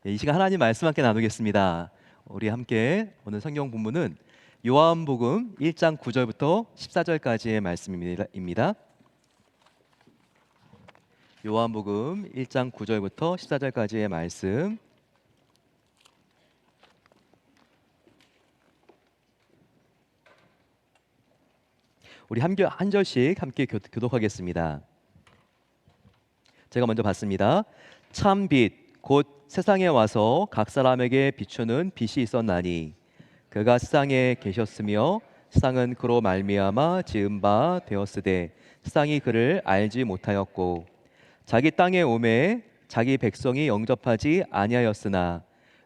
이 시간 하나님 말씀 함께 나누겠습니다. 우리 함께 오늘 성경 본문은 요한복음 1장 9절부터 14절까지의 말씀입니다. 요한복음 1장 9절부터 14절까지의 말씀. 우리 한 절씩 함께 교독하겠습니다. 제가 먼저 봤습니다. 참 빛 곧 세상에 와서 각 사람에게 비추는 빛이 있었나니 그가 세상에 계셨으며 세상은 그로 말미암아 지은 바 되었으되 세상이 그를 알지 못하였고 자기 땅에 오매 자기 백성이 영접하지 아니하였으나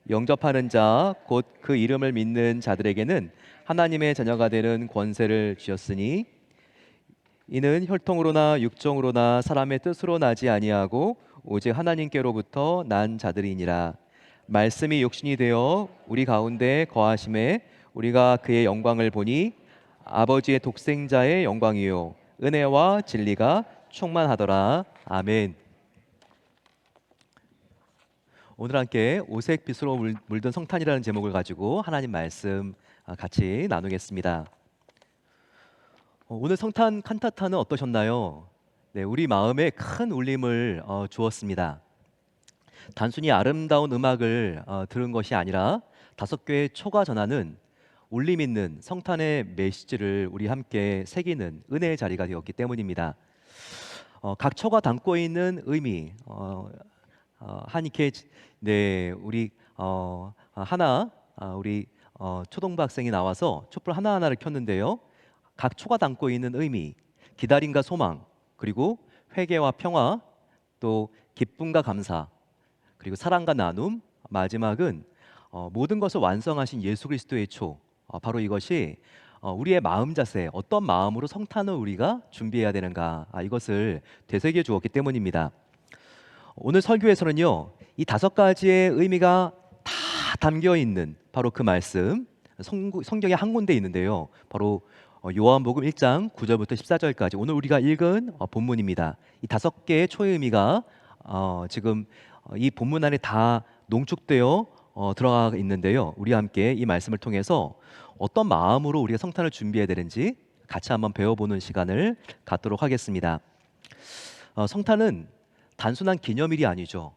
영접하는 자 곧 그 이름을 믿는 자들에게는 하나님의 자녀가 되는 권세를 주셨으니 이는 혈통으로나 육정으로나 사람의 뜻으로 나지 아니하고 오직 하나님께로부터 난 자들이니라. 말씀이 육신이 되어 우리 가운데 거하심에 우리가 그의 영광을 보니 아버지의 독생자의 영광이요 은혜와 진리가 충만하더라. 아멘. 오늘 함께 오색 빛으로 물든 성탄이라는 제목을 가지고 하나님 말씀 같이 나누겠습니다. 오늘 성탄 칸타타는 어떠셨나요? 네, 우리 마음에 큰 울림을 주었습니다. 단순히 아름다운 음악을 들은 것이 아니라 5개의 초가 전하는 울림 있는 성탄의 메시지를 우리 함께 새기는 은혜의 자리가 되었기 때문입니다. 각 초가 담고 있는 의미 한 이케 네 우리 우리 초등부 학생이 나와서 촛불 하나하나를 켰는데요. 각 초가 담고 있는 의미, 기다림과 소망, 그리고 회개와 평화, 또 기쁨과 감사, 그리고 사랑과 나눔, 마지막은 모든 것을 완성하신 예수 그리스도의 초. 바로 이것이 우리의 마음 자세, 어떤 마음으로 성탄을 우리가 준비해야 되는가, 이것을 되새겨 주었기 때문입니다. 오늘 설교에서는요, 이 5가지의 의미가 다 담겨 있는 바로 그 말씀, 성경에 한 군데 있는데요. 바로 요한복음 1장 9절부터 14절까지 오늘 우리가 읽은 본문입니다. 이 5개의 초의 의미가 지금 이 본문 안에 다 농축되어 들어가 있는데요. 우리 함께 이 말씀을 통해서 어떤 마음으로 우리가 성탄을 준비해야 되는지 같이 한번 배워보는 시간을 갖도록 하겠습니다. 성탄은 단순한 기념일이 아니죠.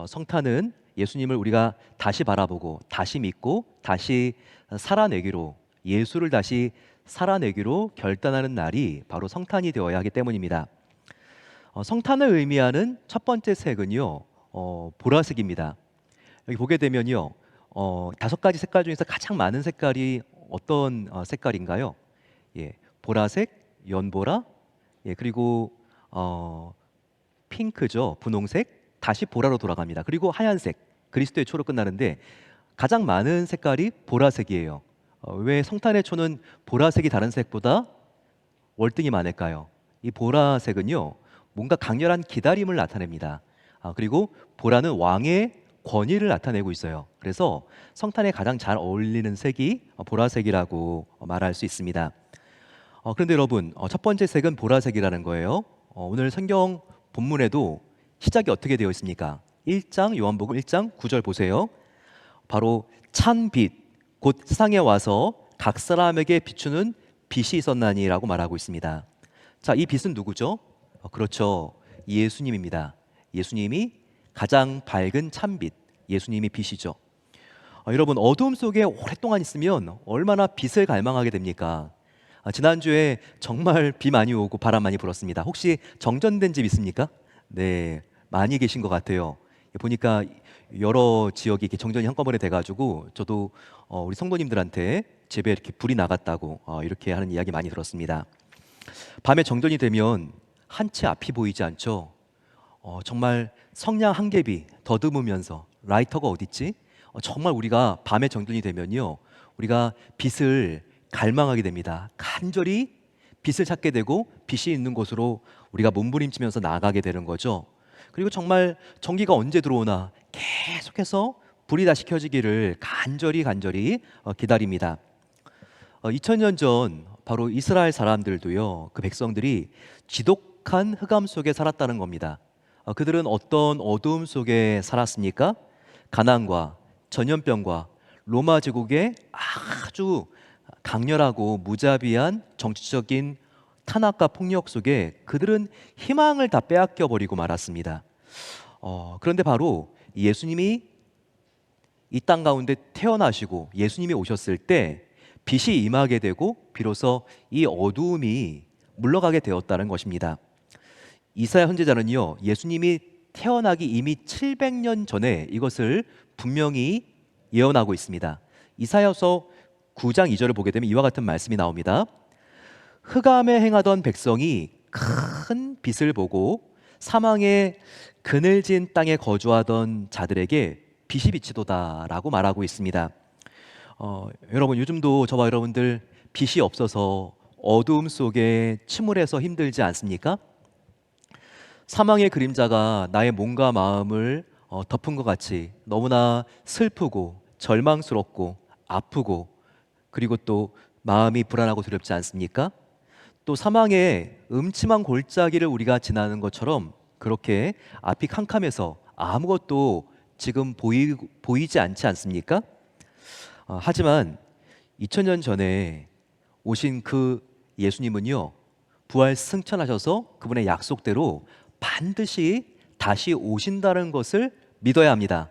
성탄은 예수님을 우리가 다시 바라보고 다시 믿고 다시 살아내기로, 예수를 다시 살아내기로 결단하는 날이 바로 성탄이 되어야 하기 때문입니다. 성탄을 의미하는 첫 번째 색은요, 보라색입니다. 여기 보게 되면요, 5가지 색깔 중에서 가장 많은 색깔이 어떤 색깔인가요? 예, 보라색, 연보라, 예, 그리고 핑크죠, 분홍색, 다시 보라로 돌아갑니다. 그리고 하얀색, 그리스도의 초로 끝나는데 가장 많은 색깔이 보라색이에요. 왜 성탄의 초는 보라색이 다른 색보다 월등히 많을까요? 이 보라색은요, 뭔가 강렬한 기다림을 나타냅니다. 그리고 보라는 왕의 권위를 나타내고 있어요. 그래서 성탄에 가장 잘 어울리는 색이 보라색이라고 말할 수 있습니다. 그런데 여러분, 첫 번째 색은 보라색이라는 거예요. 오늘 성경 본문에도 시작이 어떻게 되어 있습니까? 1장 요한복음 1장 9절 보세요. 바로 찬 빛, 곧 세상에 와서 각 사람에게 비추는 빛이 있었나니라고 말하고 있습니다. 자, 이 빛은 누구죠? 그렇죠, 예수님입니다. 예수님이 가장 밝은 찬빛, 예수님이 빛이죠. 여러분, 어두움 속에 오랫동안 있으면 얼마나 빛을 갈망하게 됩니까? 지난주에 정말 비 많이 오고 바람 많이 불었습니다. 혹시 정전된 집 있습니까? 네, 많이 계신 것 같아요. 보니까 여러 지역이 이렇게 정전이 한꺼번에 돼가지고 저도 우리 성도님들한테 집에 이렇게 불이 나갔다고 이렇게 하는 이야기 많이 들었습니다. 밤에 정전이 되면 한 채 앞이 보이지 않죠. 정말 성냥 한 갭이 더듬으면서 라이터가 어딨지? 정말 우리가 밤에 정전이 되면요, 우리가 빛을 갈망하게 됩니다. 간절히 빛을 찾게 되고 빛이 있는 곳으로 우리가 몸부림치면서 나아가게 되는 거죠. 그리고 정말 전기가 언제 들어오나 계속해서 불이 다시 켜지기를 간절히 기다립니다. 2000년 전 바로 이스라엘 사람들도요, 그 백성들이 지독한 흑암 속에 살았다는 겁니다. 그들은 어떤 어두움 속에 살았습니까? 가난과 전염병과 로마 제국의 아주 강렬하고 무자비한 정치적인 탄압과 폭력 속에 그들은 희망을 다 빼앗겨 버리고 말았습니다. 그런데 바로 예수님이 이 땅 가운데 태어나시고 예수님이 오셨을 때 빛이 임하게 되고 비로소 이 어두움이 물러가게 되었다는 것입니다. 이사야 선지자는요, 예수님이 태어나기 이미 700년 전에 이것을 분명히 예언하고 있습니다. 이사야서 9장 2절을 보게 되면 이와 같은 말씀이 나옵니다. 흑암에 행하던 백성이 큰 빛을 보고 사망의 그늘진 땅에 거주하던 자들에게 빛이 비치도다라고 말하고 있습니다. 여러분, 요즘도 저와 여러분들 빛이 없어서 어두움 속에 침울해서 힘들지 않습니까? 사망의 그림자가 나의 몸과 마음을 덮은 것 같이 너무나 슬프고 절망스럽고 아프고, 그리고 또 마음이 불안하고 두렵지 않습니까? 또 사망의 음침한 골짜기를 우리가 지나는 것처럼 그렇게 앞이 캄캄해서 아무것도 지금 보이지 않지 않습니까? 하지만 2000년 전에 오신 그 예수님은요, 부활 승천하셔서 그분의 약속대로 반드시 다시 오신다는 것을 믿어야 합니다.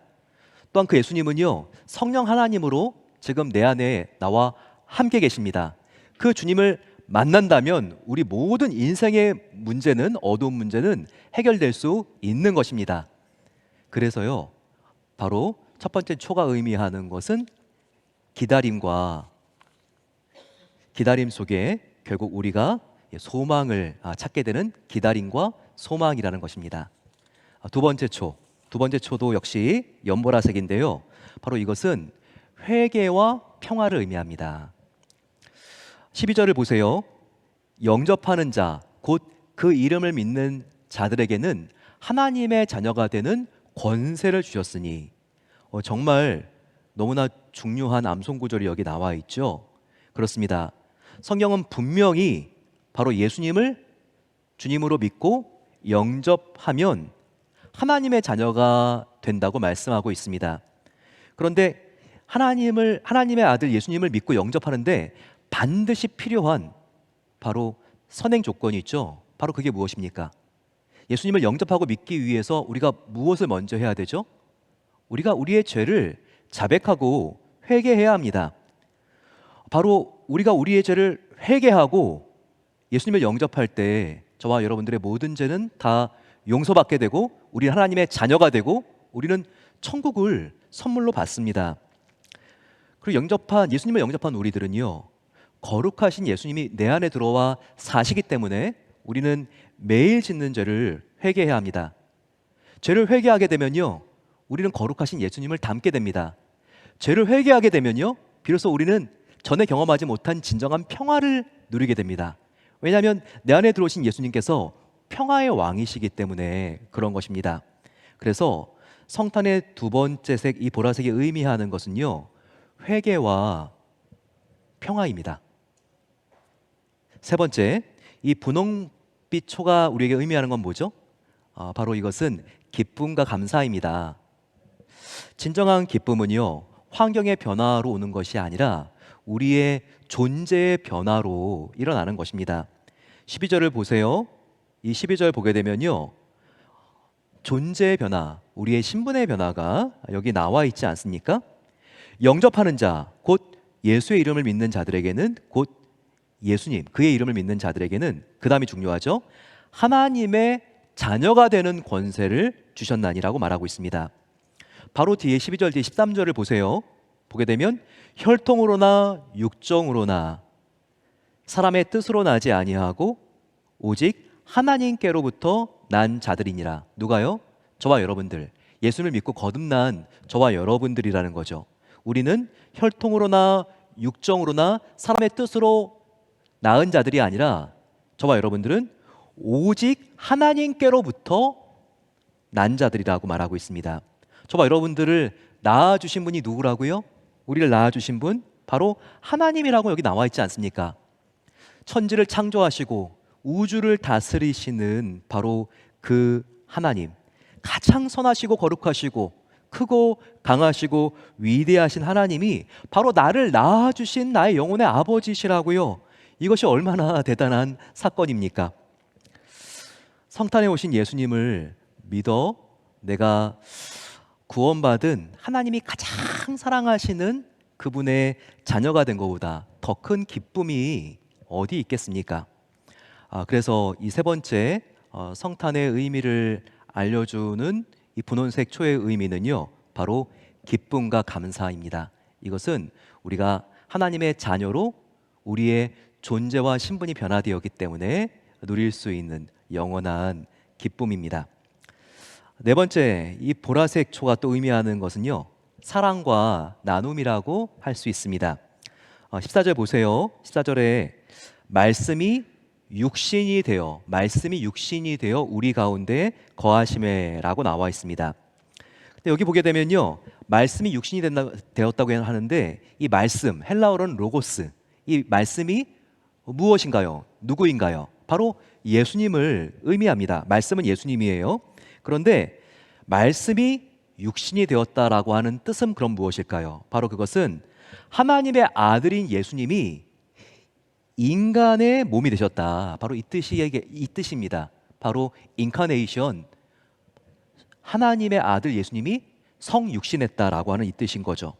또한 그 예수님은요, 성령 하나님으로 지금 내 안에 나와 함께 계십니다. 그 주님을 만난다면 우리 모든 인생의 문제는, 어두운 문제는 해결될 수 있는 것입니다. 그래서요, 바로 첫 번째 초가 의미하는 것은 기다림과, 기다림 속에 결국 우리가 소망을 찾게 되는 기다림과 소망이라는 것입니다. 두 번째 초도 역시 연보라색인데요, 바로 이것은 회개와 평화를 의미합니다. 12절을 보세요. 영접하는 자, 곧 그 이름을 믿는 자들에게는 하나님의 자녀가 되는 권세를 주셨으니, 정말 너무나 중요한 암송 구절이 여기 나와 있죠. 그렇습니다. 성경은 분명히 바로 예수님을 주님으로 믿고 영접하면 하나님의 자녀가 된다고 말씀하고 있습니다. 그런데 하나님의 아들 예수님을 믿고 영접하는데 반드시 필요한 바로 선행 조건이 있죠. 바로 그게 무엇입니까? 예수님을 영접하고 믿기 위해서 우리가 무엇을 먼저 해야 되죠? 우리가 우리의 죄를 자백하고 회개해야 합니다. 바로 우리가 우리의 죄를 회개하고 예수님을 영접할 때 저와 여러분들의 모든 죄는 다 용서받게 되고 우리 하나님의 자녀가 되고 우리는 천국을 선물로 받습니다. 그리고 예수님을 영접한 우리들은요, 거룩하신 예수님이 내 안에 들어와 사시기 때문에 우리는 매일 짓는 죄를 회개해야 합니다. 죄를 회개하게 되면요, 우리는 거룩하신 예수님을 닮게 됩니다. 죄를 회개하게 되면요, 비로소 우리는 전에 경험하지 못한 진정한 평화를 누리게 됩니다. 왜냐하면 내 안에 들어오신 예수님께서 평화의 왕이시기 때문에 그런 것입니다. 그래서 성탄의 두 번째 색, 이 보라색이 의미하는 것은요, 회개와 평화입니다. 세 번째, 이 분홍빛 초가 우리에게 의미하는 건 뭐죠? 바로 이것은 기쁨과 감사입니다. 진정한 기쁨은요, 환경의 변화로 오는 것이 아니라 우리의 존재의 변화로 일어나는 것입니다. 12절을 보세요. 이 12절 보게 되면요, 존재의 변화, 우리의 신분의 변화가 여기 나와 있지 않습니까? 영접하는 자, 곧 예수의 이름을 믿는 자들에게는, 곧 예수님, 그의 이름을 믿는 자들에게는, 그 다음이 중요하죠, 하나님의 자녀가 되는 권세를 주셨나니라고 말하고 있습니다. 바로 뒤에 12절 뒤에 13절을 보세요. 보게 되면 혈통으로나 육정으로나 사람의 뜻으로 나지 아니하고 오직 하나님께로부터 난 자들이니라. 누가요? 저와 여러분들, 예수를 믿고 거듭난 저와 여러분들이라는 거죠. 우리는 혈통으로나 육정으로나 사람의 뜻으로 낳은 자들이 아니라 저와 여러분들은 오직 하나님께로부터 난 자들이라고 말하고 있습니다. 저와 여러분들을 낳아주신 분이 누구라고요? 우리를 낳아주신 분, 바로 하나님이라고 여기 나와 있지 않습니까? 천지를 창조하시고 우주를 다스리시는 바로 그 하나님, 가장 선하시고 거룩하시고 크고 강하시고 위대하신 하나님이 바로 나를 낳아주신 나의 영혼의 아버지시라고요. 이것이 얼마나 대단한 사건입니까? 성탄에 오신 예수님을 믿어 내가 구원받은 하나님이 가장 사랑하시는 그분의 자녀가 된 것보다 더 큰 기쁨이 어디 있겠습니까? 그래서 이 세 번째 성탄의 의미를 알려주는 이 분홍색 초의 의미는요, 바로 기쁨과 감사입니다. 이것은 우리가 하나님의 자녀로 우리의 존재와 신분이 변화되었기 때문에 누릴 수 있는 영원한 기쁨입니다. 네 번째, 이 보라색 초가 또 의미하는 것은요, 사랑과 나눔이라고 할 수 있습니다. 14절 보세요. 14절에 말씀이 육신이 되어 우리 가운데 거하심에라고 나와 있습니다. 근데 여기 보게 되면요, 말씀이 육신이 되었다고 하는데 이 말씀, 헬라어로는 로고스, 이 말씀이 무엇인가요? 누구인가요? 바로 예수님을 의미합니다. 말씀은 예수님이에요. 그런데 말씀이 육신이 되었다라고 하는 뜻은 그럼 무엇일까요? 바로 그것은 하나님의 아들인 예수님이 인간의 몸이 되셨다. 바로 이 뜻입니다. 바로 인카네이션, 하나님의 아들 예수님이 성육신했다라고 하는 이 뜻인 거죠.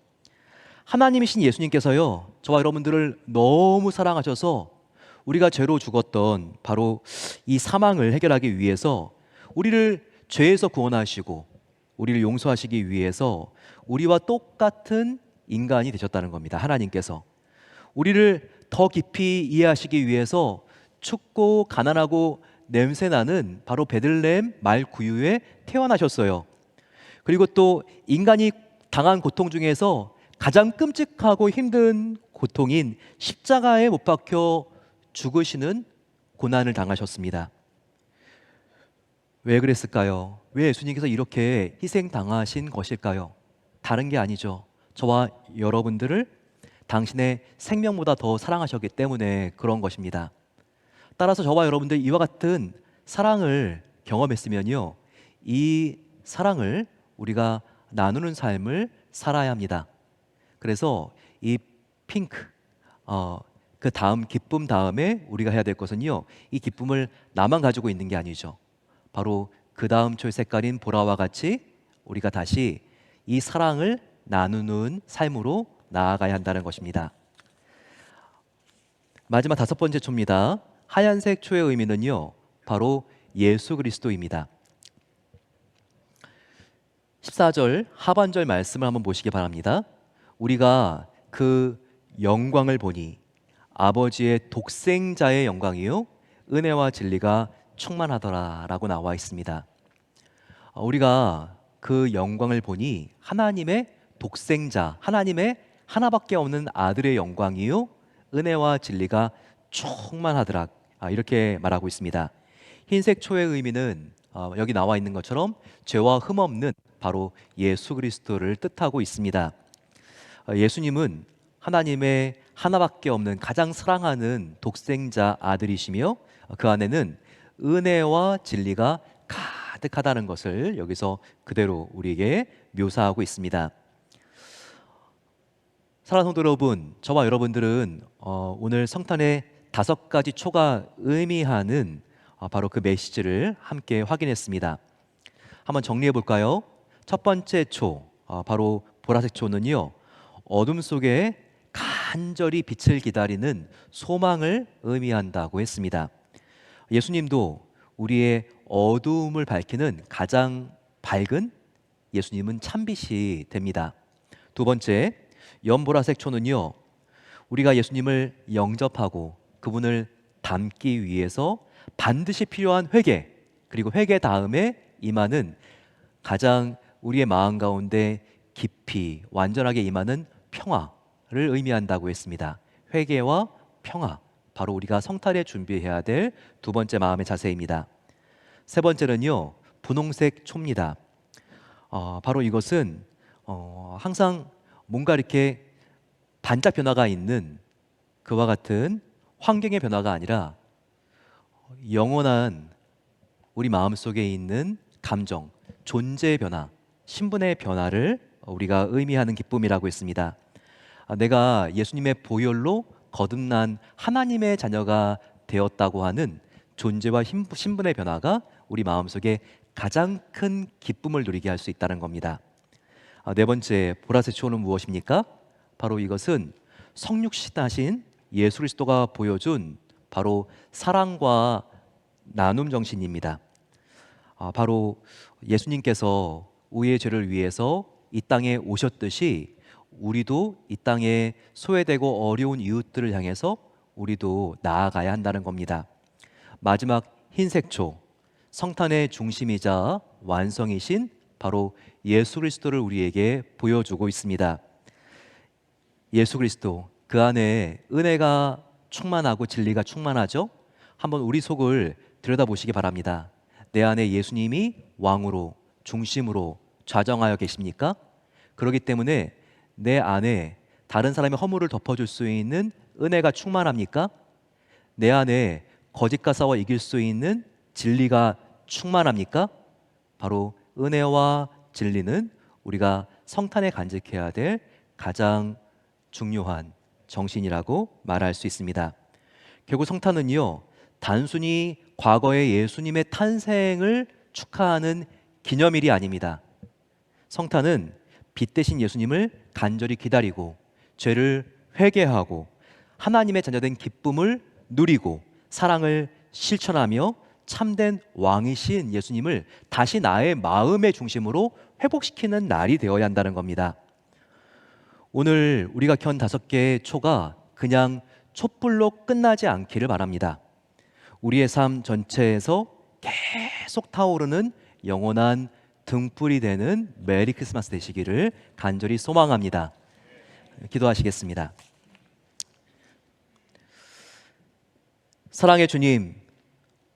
하나님이신 예수님께서요, 저와 여러분들을 너무 사랑하셔서 우리가 죄로 죽었던 바로 이 사망을 해결하기 위해서 우리를 죄에서 구원하시고 우리를 용서하시기 위해서 우리와 똑같은 인간이 되셨다는 겁니다. 하나님께서 우리를 더 깊이 이해하시기 위해서 춥고 가난하고 냄새나는 바로 베들레헴 말 구유에 태어나셨어요. 그리고 또 인간이 당한 고통 중에서 가장 끔찍하고 힘든 고통인 십자가에 못 박혀 죽으시는 고난을 당하셨습니다. 왜 그랬을까요? 왜 예수님께서 이렇게 희생당하신 것일까요? 다른 게 아니죠. 저와 여러분들을 당신의 생명보다 더 사랑하셨기 때문에 그런 것입니다. 따라서 저와 여러분들 이와 같은 사랑을 경험했으면요, 이 사랑을 우리가 나누는 삶을 살아야 합니다. 그래서 이 핑크, 그 다음 기쁨 다음에 우리가 해야 될 것은요, 이 기쁨을 나만 가지고 있는 게 아니죠. 바로 그 다음 초의 색깔인 보라와 같이 우리가 다시 이 사랑을 나누는 삶으로 나아가야 한다는 것입니다. 마지막 다섯 번째 초입니다. 하얀색 초의 의미는요, 바로 예수 그리스도입니다. 14절 하반절 말씀을 한번 보시기 바랍니다. 우리가 그 영광을 보니 아버지의 독생자의 영광이요 은혜와 진리가 충만하더라 라고 나와 있습니다. 우리가 그 영광을 보니 하나님의 독생자, 하나님의 하나밖에 없는 아들의 영광이요 은혜와 진리가 충만하더라, 이렇게 말하고 있습니다. 흰색 초의 의미는 여기 나와 있는 것처럼 죄와 흠 없는 바로 예수 그리스도를 뜻하고 있습니다. 예수님은 하나님의 하나밖에 없는 가장 사랑하는 독생자 아들이시며 그 안에는 은혜와 진리가 가득하다는 것을 여기서 그대로 우리에게 묘사하고 있습니다. 사랑하는 성도 여러분, 저와 여러분들은 오늘 성탄의 5가지 초가 의미하는 바로 그 메시지를 함께 확인했습니다. 한번 정리해 볼까요? 첫 번째 초, 바로 보라색 초는요, 어둠 속에 간절히 빛을 기다리는 소망을 의미한다고 했습니다. 예수님도 우리의 어두움을 밝히는 가장 밝은 예수님은 참빛이 됩니다. 두 번째, 연보라색 초는요, 우리가 예수님을 영접하고 그분을 닮기 위해서 반드시 필요한 회개, 그리고 회개 다음에 임하는 가장 우리의 마음 가운데 깊이 완전하게 임하는 평화를 의미한다고 했습니다. 회개와 평화, 바로 우리가 성탄에 준비해야 될 두 번째 마음의 자세입니다. 세 번째는요, 분홍색 초입니다. 바로 이것은 항상 뭔가 이렇게 반짝 변화가 있는 그와 같은 환경의 변화가 아니라 영원한 우리 마음속에 있는 감정, 존재의 변화, 신분의 변화를 우리가 의미하는 기쁨이라고 했습니다. 내가 예수님의 보혈로 거듭난 하나님의 자녀가 되었다고 하는 존재와 신분의 변화가 우리 마음속에 가장 큰 기쁨을 누리게 할 수 있다는 겁니다. 네 번째, 보라색 초는 무엇입니까? 바로 이것은 성육신하신 예수 그리스도가 보여준 바로 사랑과 나눔 정신입니다. 바로 예수님께서 우리의 죄를 위해서 이 땅에 오셨듯이 우리도 이 땅에 소외되고 어려운 이웃들을 향해서 우리도 나아가야 한다는 겁니다. 마지막 흰색초, 성탄의 중심이자 완성이신 바로 예수 그리스도를 우리에게 보여주고 있습니다. 예수 그리스도, 그 안에 은혜가 충만하고 진리가 충만하죠? 한번 우리 속을 들여다보시기 바랍니다. 내 안에 예수님이 왕으로, 중심으로 좌정하여 계십니까? 그렇기 때문에 내 안에 다른 사람의 허물을 덮어줄 수 있는 은혜가 충만합니까? 내 안에 거짓과 싸워 이길 수 있는 진리가 충만합니까? 바로 은혜와 진리는 우리가 성탄에 간직해야 될 가장 중요한 정신이라고 말할 수 있습니다. 결국 성탄은요, 단순히 과거의 예수님의 탄생을 축하하는 기념일이 아닙니다. 성탄은 빛 대신 예수님을 간절히 기다리고 죄를 회개하고 하나님의 자녀된 기쁨을 누리고 사랑을 실천하며 참된 왕이신 예수님을 다시 나의 마음의 중심으로 회복시키는 날이 되어야 한다는 겁니다. 오늘 우리가 켠 5개의 초가 그냥 촛불로 끝나지 않기를 바랍니다. 우리의 삶 전체에서 계속 타오르는 영원한 등불이 되는 메리 크리스마스 되시기를 간절히 소망합니다. 기도하시겠습니다. 사랑의 주님,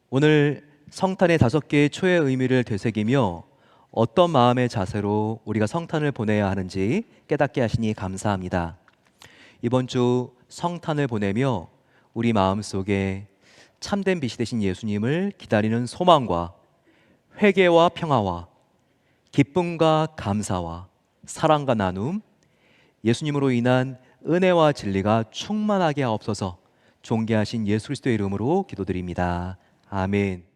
오늘 성탄의 5개의 초의 의미를 되새기며 어떤 마음의 자세로 우리가 성탄을 보내야 하는지 깨닫게 하시니 감사합니다. 이번 주 성탄을 보내며 우리 마음속에 참된 빛이 되신 예수님을 기다리는 소망과 회개와 평화와 기쁨과 감사와 사랑과 나눔, 예수님으로 인한 은혜와 진리가 충만하게 하옵소서. 존귀하신 예수 그리스도의 이름으로 기도드립니다. 아멘.